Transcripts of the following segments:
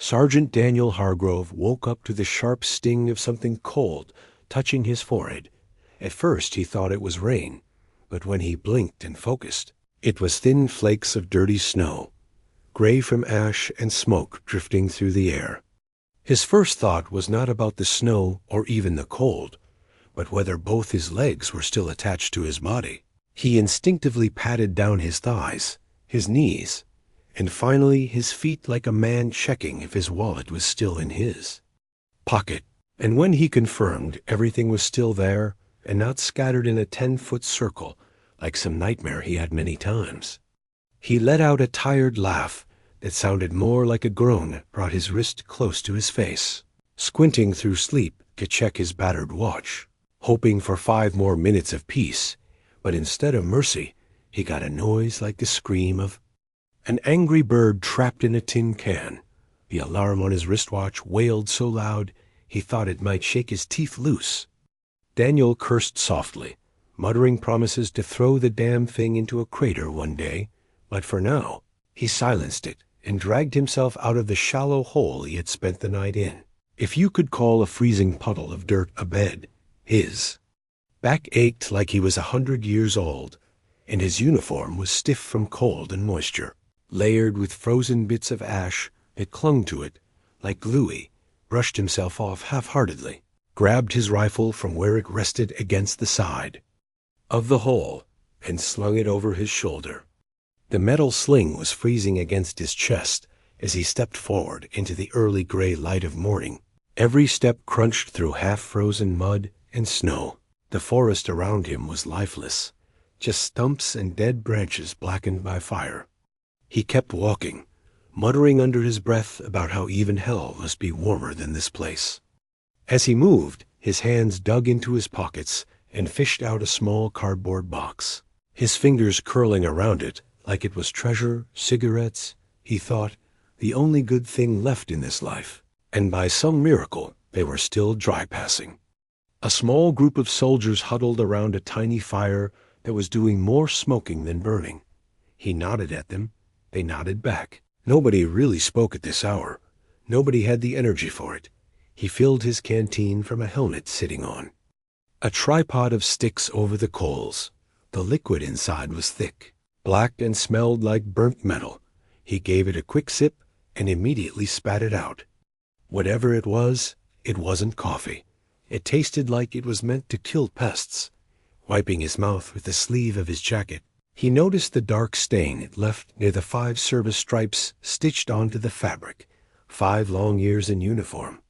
Sergeant Daniel Hargrove woke up to the sharp sting of something cold touching his forehead. At first he thought it was rain, but when he blinked and focused, it was thin flakes of dirty snow, gray from ash and smoke drifting through the air. His first thought was not about the snow or even the cold, but whether both his legs were still attached to his body. He instinctively patted down his thighs, his knees, and finally his feet like a man checking if his wallet was still in his pocket. And when he confirmed everything was still there and not scattered in a 10-foot circle like some nightmare he had many times, he let out a tired laugh that sounded more like a groan, brought his wrist close to his face, squinting through sleep to check his battered watch, hoping for 5 more minutes of peace. But instead of mercy, he got a noise like the scream of an angry bird trapped in a tin can. The alarm on his wristwatch wailed so loud he thought it might shake his teeth loose. Daniel cursed softly, muttering promises to throw the damn thing into a crater one day, but for now, he silenced it and dragged himself out of the shallow hole he had spent the night in. If you could call a freezing puddle of dirt a bed, his back ached like he was 100 years old, and his uniform was stiff from cold and moisture, layered with frozen bits of ash that clung to it like glue. He brushed himself off half-heartedly, grabbed his rifle from where it rested against the side of the hole, and slung it over his shoulder. The metal sling was freezing against his chest as he stepped forward into the early gray light of morning. Every step crunched through half-frozen mud and snow. The forest around him was lifeless, just stumps and dead branches blackened by fire. He kept walking, muttering under his breath about how even hell must be warmer than this place. As he moved, his hands dug into his pockets and fished out a small cardboard box, his fingers curling around it like it was treasure, cigarettes, he thought, the only good thing left in this life, and by some miracle they were still dry passing. A small group of soldiers huddled around a tiny fire that was doing more smoking than burning. He nodded at them. They nodded back. Nobody really spoke at this hour. Nobody had the energy for it. He filled his canteen from a helmet sitting on a tripod of sticks over the coals. The liquid inside was thick, black, and smelled like burnt metal. He gave it a quick sip and immediately spat it out. Whatever it wasn't coffee. It tasted like it was meant to kill pests. Wiping his mouth with the sleeve of his jacket, he noticed the dark stain it left near the 5 service stripes stitched onto the fabric. 5 long years in uniform.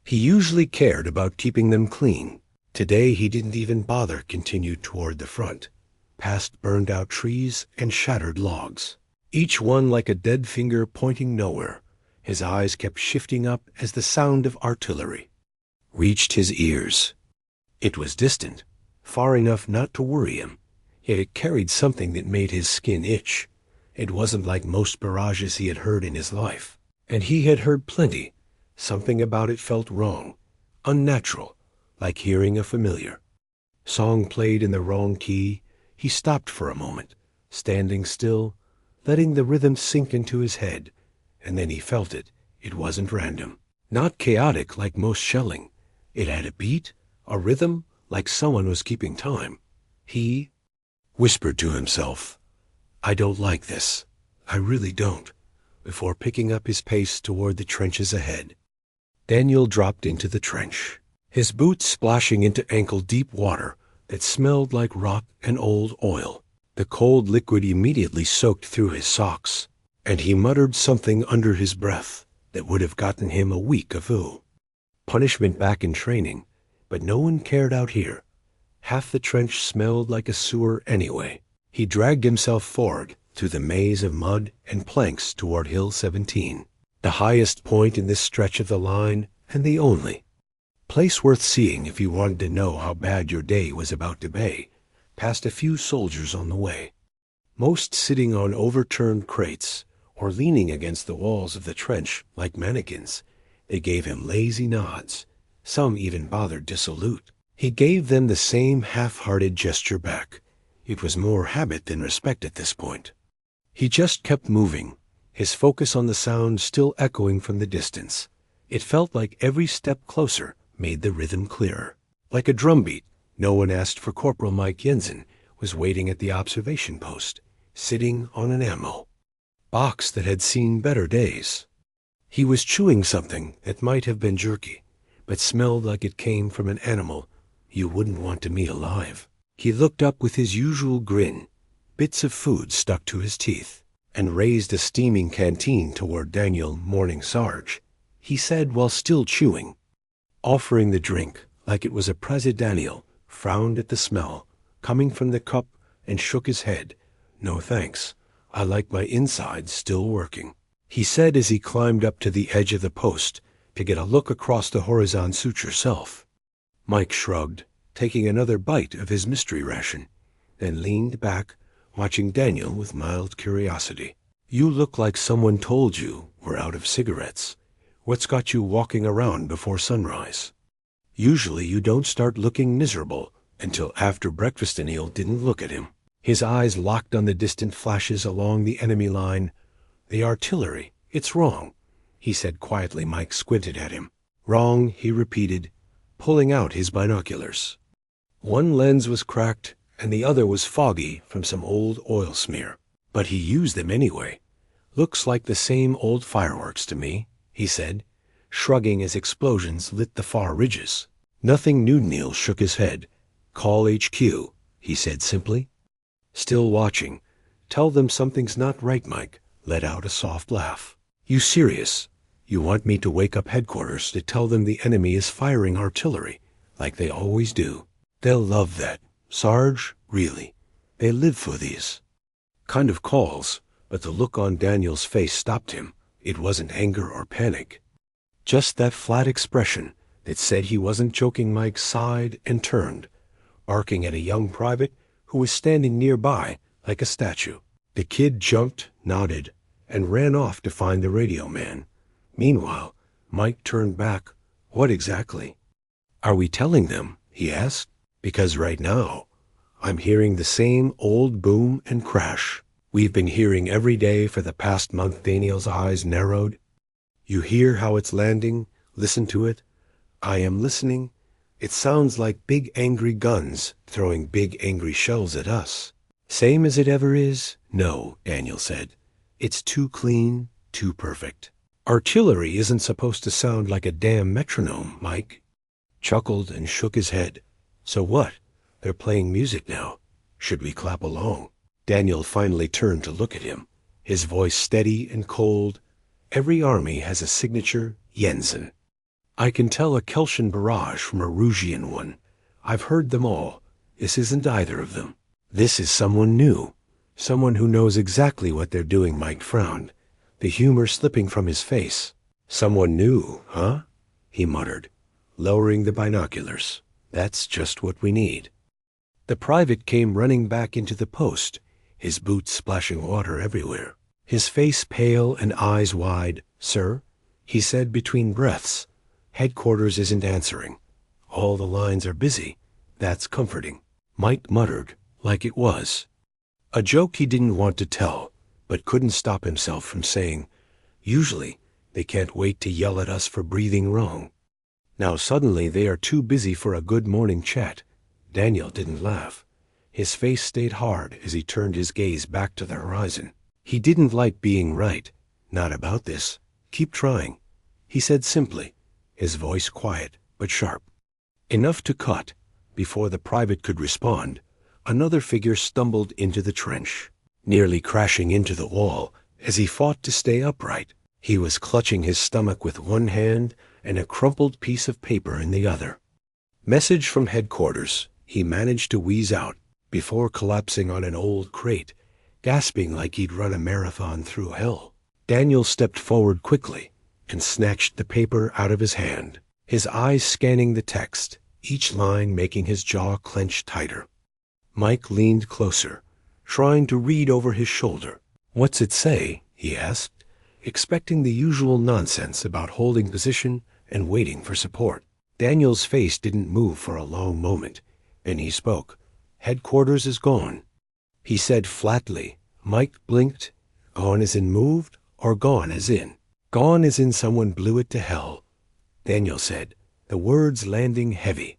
He usually cared about keeping them clean. Today he didn't even bother. Continued toward the front, past burned-out trees and shattered logs, each one like a dead finger pointing nowhere. His eyes kept shifting up as the sound of artillery reached his ears. It was distant, far enough not to worry him, yet it carried something that made his skin itch. It wasn't like most barrages he had heard in his life, and he had heard plenty. Something about it felt wrong, unnatural, like hearing a familiar song played in the wrong key. He stopped for a moment, standing still, letting the rhythm sink into his head, and then he felt it. It wasn't random, not chaotic like most shelling. It had a beat, a rhythm, like someone was keeping time. He whispered to himself, "I don't like this. I really don't," before picking up his pace toward the trenches ahead. Daniel dropped into the trench, his boots splashing into ankle-deep water that smelled like rock and old oil. The cold liquid immediately soaked through his socks, and he muttered something under his breath that would have gotten him a week ago. Punishment back in training, but no one cared out here. Half the trench smelled like a sewer anyway. He dragged himself forward through the maze of mud and planks toward Hill 17, the highest point in this stretch of the line and the only place worth seeing if you wanted to know how bad your day was about to be. Past a few soldiers on the way, most sitting on overturned crates or leaning against the walls of the trench like mannequins. They gave him lazy nods. Some even bothered to salute. He gave them the same half-hearted gesture back. It was more habit than respect at this point. He just kept moving, his focus on the sound still echoing from the distance. It felt like every step closer made the rhythm clearer. Like a drumbeat, no one asked for Corporal Mike Jensen was waiting at the observation post, sitting on an ammo box that had seen better days. He was chewing something that might have been jerky, but smelled like it came from an animal you wouldn't want to meet alive. He looked up with his usual grin, bits of food stuck to his teeth, and raised a steaming canteen toward Daniel Morning Sarge. He said while still chewing, offering the drink like it was a present. Daniel frowned at the smell coming from the cup and shook his head. "No thanks. I like my insides still working," he said as he climbed up to the edge of the post to get a look across the horizon suture self. Mike shrugged, taking another bite of his mystery ration, then leaned back, watching Daniel with mild curiosity. "You look like someone told you we're out of cigarettes. What's got you walking around before sunrise? Usually you don't start looking miserable until after breakfast." Daniel didn't look at him. His eyes locked on the distant flashes along the enemy line. "The artillery. It's wrong," he said quietly. Mike squinted at him. "Wrong," he repeated, pulling out his binoculars. One lens was cracked and the other was foggy from some old oil smear. But he used them anyway. "Looks like the same old fireworks to me," he said, shrugging as explosions lit the far ridges. "Nothing new." Neil shook his head. "Call HQ," he said simply. Still watching. "Tell them something's not right." Mike let out a soft laugh. "You serious? You want me to wake up headquarters to tell them the enemy is firing artillery, like they always do? They'll love that, Sarge, really. They live for these kind of calls." But the look on Daniel's face stopped him. It wasn't anger or panic. Just that flat expression that said he wasn't joking. Mike sighed and turned, barking at a young private who was standing nearby like a statue. The kid jumped, nodded, and ran off to find the radio man. Meanwhile, Mike turned back. "What exactly are we telling them?" he asked. "Because right now, I'm hearing the same old boom and crash we've been hearing every day for the past month." Daniel's eyes narrowed. "You hear how it's landing? Listen to it." "I am listening. It sounds like big angry guns throwing big angry shells at us." "Same as it ever is?" "No," Daniel said. "It's too clean, too perfect. Artillery isn't supposed to sound like a damn metronome." Mike chuckled and shook his head. "So what? They're playing music now. Should we clap along?" Daniel finally turned to look at him, his voice steady and cold. "Every army has a signature Jensen. I can tell a Keltian barrage from a Rougian one. I've heard them all. This isn't either of them. This is someone new, someone who knows exactly what they're doing." Mike frowned, the humor slipping from his face. "Someone new, huh?" he muttered, lowering the binoculars. "That's just what we need." The private came running back into the post, his boots splashing water everywhere, his face pale and eyes wide. "Sir," he said between breaths, "headquarters isn't answering. All the lines are busy." "That's comforting," Mike muttered, like it was a joke he didn't want to tell, but couldn't stop himself from saying. "Usually, they can't wait to yell at us for breathing wrong. Now suddenly they are too busy for a good morning chat." Daniel didn't laugh. His face stayed hard as he turned his gaze back to the horizon. He didn't like being right. "Not about this. Keep trying," he said simply, his voice quiet but sharp. Enough to cut. Before the private could respond, another figure stumbled into the trench, nearly crashing into the wall as he fought to stay upright. He was clutching his stomach with one hand and a crumpled piece of paper in the other. "Message from headquarters," he managed to wheeze out before collapsing on an old crate, gasping like he'd run a marathon through hell. Daniel stepped forward quickly and snatched the paper out of his hand, his eyes scanning the text, each line making his jaw clench tighter. Mike leaned closer, trying to read over his shoulder. "What's it say?" he asked, expecting the usual nonsense about holding position and waiting for support. Daniel's face didn't move for a long moment, and he spoke. "Headquarters is gone," he said flatly. Mike blinked. "Gone as in moved Or gone as in? Gone as in someone blew it to hell, Daniel said, the words landing heavy.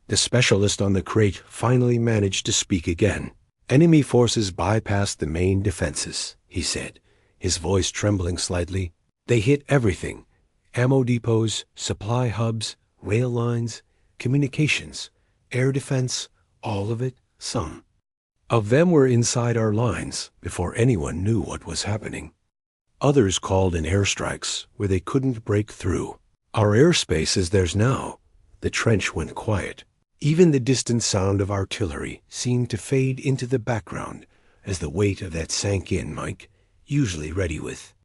The specialist on the crate finally managed to speak again. Enemy forces bypassed the main defenses, he said, his voice trembling slightly. They hit everything. Ammo depots, supply hubs, rail lines, communications, air defense, all of it, some. Of them were inside our lines before anyone knew what was happening. Others called in airstrikes where they couldn't break through. Our airspace as theirs now. The trench went quiet. Even the distant sound of artillery seemed to fade into the background as the weight of that sank in, Mike, usually ready with.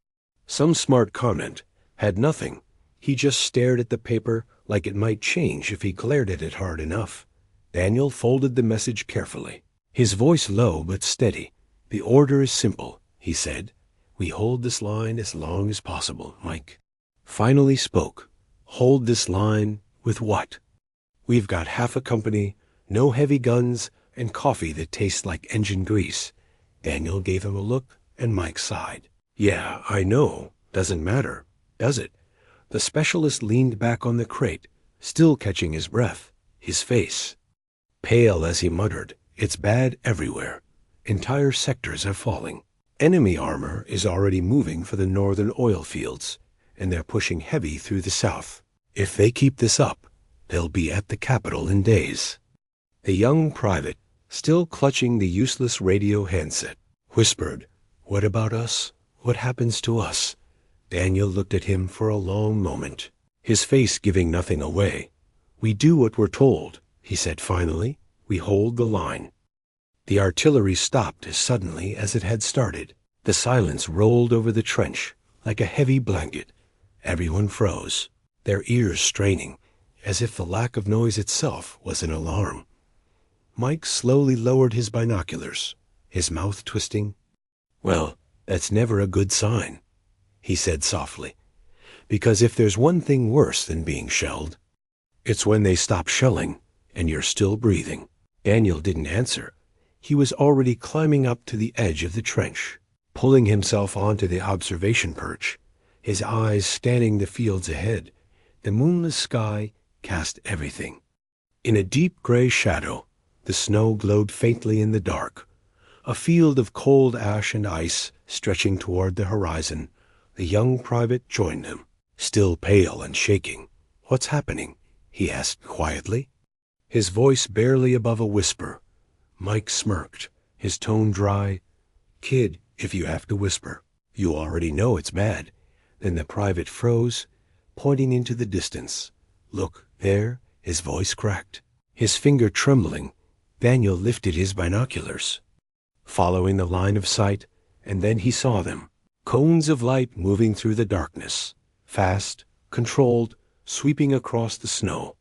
Some smart comment had nothing. He just stared at the paper like it might change if he glared at it hard enough. Daniel folded the message carefully, his voice low but steady. The order is simple, he said. We hold this line as long as possible, Mike. Finally spoke. Hold this line with what? We've got half a company, no heavy guns, and coffee that tastes like engine grease. Daniel gave him a look, and Mike sighed. Yeah, I know. Doesn't matter, does it? The specialist leaned back on the crate, still catching his breath, his face pale as he muttered, it's bad everywhere. Entire sectors are falling. Enemy armor is already moving for the northern oil fields, and they're pushing heavy through the south. If they keep this up, they'll be at the capital in days. The young private, still clutching the useless radio handset, whispered, What about us? What happens to us? Daniel looked at him for a long moment, his face giving nothing away. We do what we're told, he said finally. We hold the line. The artillery stopped as suddenly as it had started. The silence rolled over the trench like a heavy blanket. Everyone froze, their ears straining, as if the lack of noise itself was an alarm. Mike slowly lowered his binoculars, his mouth twisting. Well, that's never a good sign, he said softly, because if there's one thing worse than being shelled, it's when they stop shelling and you're still breathing. Daniel didn't answer. He was already climbing up to the edge of the trench, pulling himself onto the observation perch, his eyes scanning the fields ahead. The moonless sky cast everything. In a deep gray shadow, the snow glowed faintly in the dark. A field of cold ash and ice stretching toward the horizon. The young private joined them, still pale and shaking. What's happening? He asked quietly, his voice barely above a whisper. Mike smirked, his tone dry. Kid, if you have to whisper, you already know it's bad. Then the private froze, pointing into the distance. Look, there, his voice cracked. His finger trembling, Daniel lifted his binoculars, following the line of sight, and then he saw them. Cones of light moving through the darkness, fast, controlled, sweeping across the snow.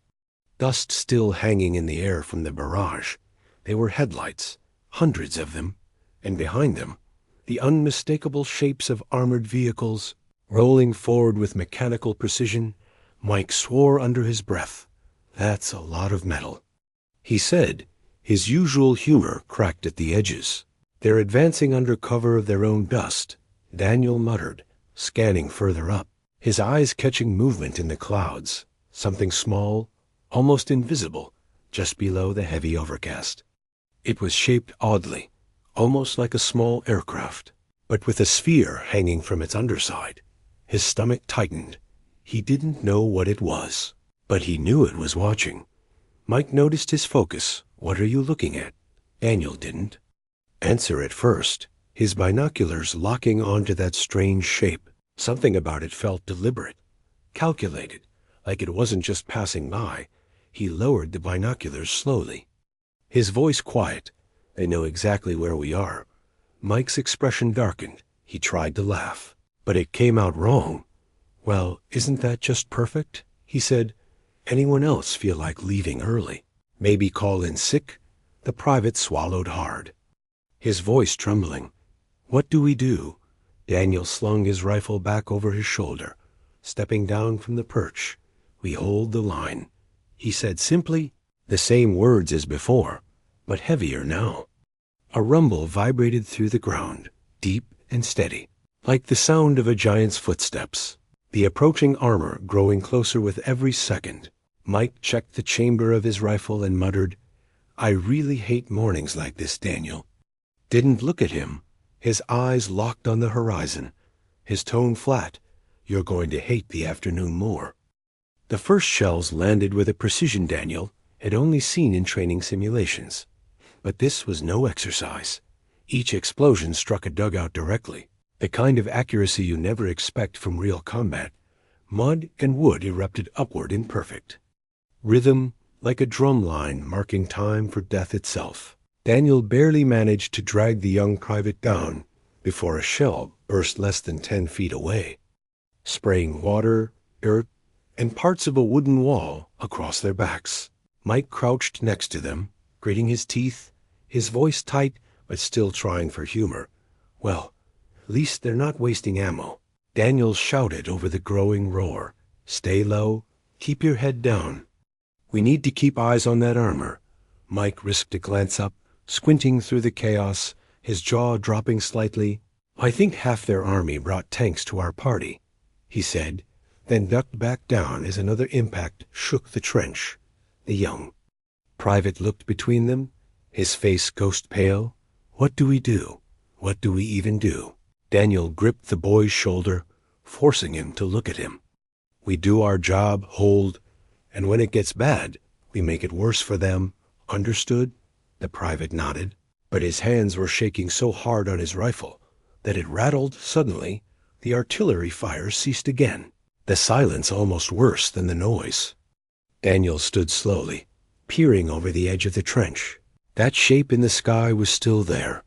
Dust still hanging in the air from the barrage. They were headlights, hundreds of them, and behind them, the unmistakable shapes of armored vehicles, rolling forward with mechanical precision. Mike swore under his breath. That's a lot of metal, he said, his usual humor cracked at the edges. They're advancing under cover of their own dust, Daniel muttered, scanning further up, his eyes catching movement in the clouds, something small, almost invisible, just below the heavy overcast. It was shaped oddly, almost like a small aircraft, but with a sphere hanging from its underside. His stomach tightened. He didn't know what it was, but he knew it was watching. Mike noticed his focus. What are you looking at? Daniel didn't answer at first, his binoculars locking onto that strange shape. Something about it felt deliberate, calculated, like it wasn't just passing by. He lowered the binoculars slowly, his voice quiet. They know exactly where we are. Mike's expression darkened. He tried to laugh, but it came out wrong. Well, isn't that just perfect? He said. Anyone else feel like leaving early? Maybe call in sick? The private swallowed hard, his voice trembling. What do we do? Daniel slung his rifle back over his shoulder, stepping down from the perch. We hold the line, he said simply, the same words as before, but heavier now. A rumble vibrated through the ground, deep and steady. like the sound of a giant's footsteps, the approaching armor growing closer with every second. Mike checked the chamber of his rifle and muttered, "I really hate mornings like this, Daniel." Didn't look at him. His eyes locked on the horizon. His tone flat. "You're going to hate the afternoon more." The first shells landed with a precision Daniel had only seen in training simulations. But this was no exercise. Each explosion struck a dugout directly, the kind of accuracy you never expect from real combat. Mud and wood erupted upward in perfect rhythm, like a drum line marking time for death itself. Daniel barely managed to drag the young private down before a shell burst less than 10 feet away, spraying water, earth, and parts of a wooden wall across their backs. Mike crouched next to them, gritting his teeth, his voice tight but still trying for humor. "Well, at least they're not wasting ammo." Daniel shouted over the growing roar, "Stay low, keep your head down. We need to keep eyes on that armor." Mike risked a glance up, squinting through the chaos, his jaw dropping slightly. "I think half their army brought tanks to our party," he said, then ducked back down as another impact shook the trench. The young private looked between them, his face ghost pale. "What do we do? What do we even do?" Daniel gripped the boy's shoulder, forcing him to look at him. "We do our job, hold, and when it gets bad, we make it worse for them. Understood?" The private nodded, but his hands were shaking so hard on his rifle that it rattled suddenly. The artillery fire ceased again, the silence almost worse than the noise. Daniel stood slowly, peering over the edge of the trench. That shape in the sky was still there,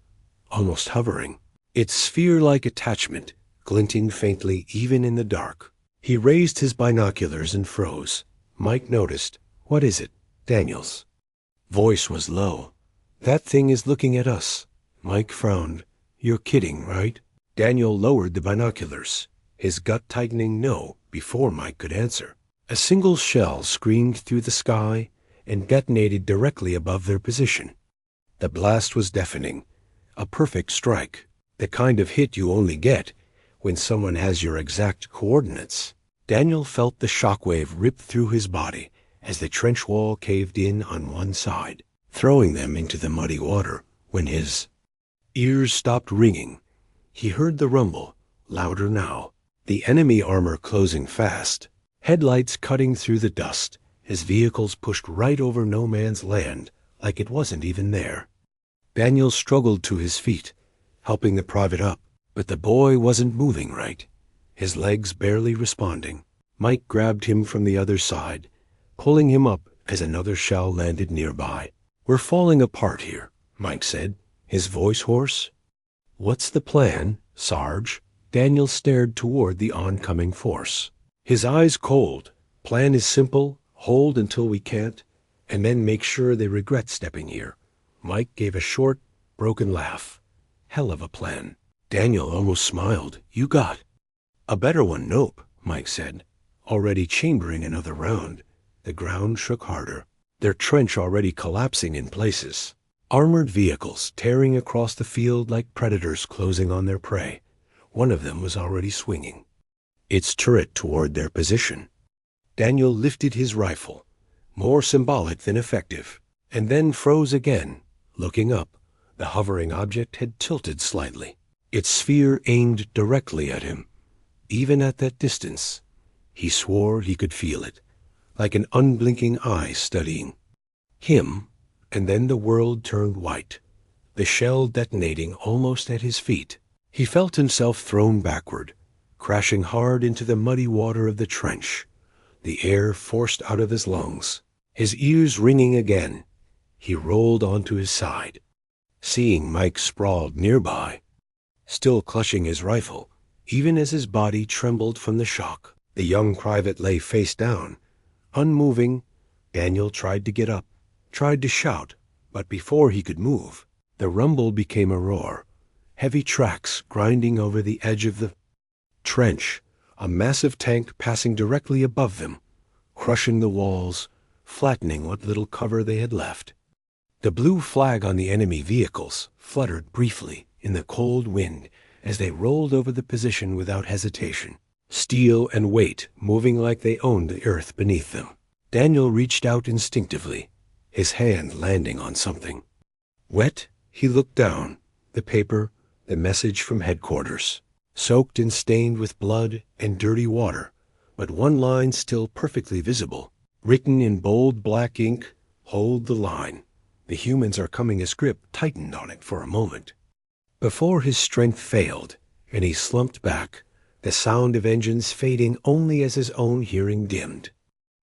almost hovering, its sphere-like attachment glinting faintly even in the dark. He raised his binoculars and froze. Mike noticed. "What is it?" Daniel's voice was low. "That thing is looking at us." Mike frowned. "You're kidding, right?" Daniel lowered the binoculars, his gut tightening no before Mike could answer. A single shell screamed through the sky and detonated directly above their position. The blast was deafening, a perfect strike, the kind of hit you only get when someone has your exact coordinates. Daniel felt the shockwave rip through his body as the trench wall caved in on one side, throwing them into the muddy water. When his ears stopped ringing, he heard the rumble, louder now, the enemy armor closing fast, headlights cutting through the dust, his vehicles pushed right over no man's land like it wasn't even there. Daniel struggled to his feet, helping the private up, but the boy wasn't moving right, his legs barely responding. Mike grabbed him from the other side, pulling him up as another shell landed nearby. "We're falling apart here," Mike said, his voice hoarse. "What's the plan, Sarge?" Daniel stared toward the oncoming force, his eyes cold. "Plan is simple, hold until we can't, and then make sure they regret stepping here." Mike gave a short, broken laugh. "Hell of a plan." Daniel almost smiled. "You got a better one?" "Nope," Mike said, already chambering another round. The ground shook harder, their trench already collapsing in places. Armored vehicles tearing across the field like predators closing on their prey. One of them was already swinging its turret toward their position. Daniel lifted his rifle, more symbolic than effective, and then froze again. Looking up, the hovering object had tilted slightly, its sphere aimed directly at him. Even at that distance, he swore he could feel it, like an unblinking eye studying him. And then the world turned white, the shell detonating almost at his feet. He felt himself thrown backward, crashing hard into the muddy water of the trench, the air forced out of his lungs, his ears ringing again. He rolled onto his side, seeing Mike sprawled nearby, still clutching his rifle, even as his body trembled from the shock. The young private lay face down, unmoving. Daniel tried to get up, tried to shout, but before he could move, the rumble became a roar, heavy tracks grinding over the edge of the trench, a massive tank passing directly above them, crushing the walls, flattening what little cover they had left. The blue flag on the enemy vehicles fluttered briefly in the cold wind as they rolled over the position without hesitation. Steel and weight moving like they owned the earth beneath them. Daniel reached out instinctively, his hand landing on something. Wet, he looked down. The paper, the message from headquarters. Soaked and stained with blood and dirty water, but one line still perfectly visible. Written in bold black ink, "Hold the line. The humans are coming." His grip tightened on it for a moment. Before his strength failed, and he slumped back, the sound of engines fading only as his own hearing dimmed.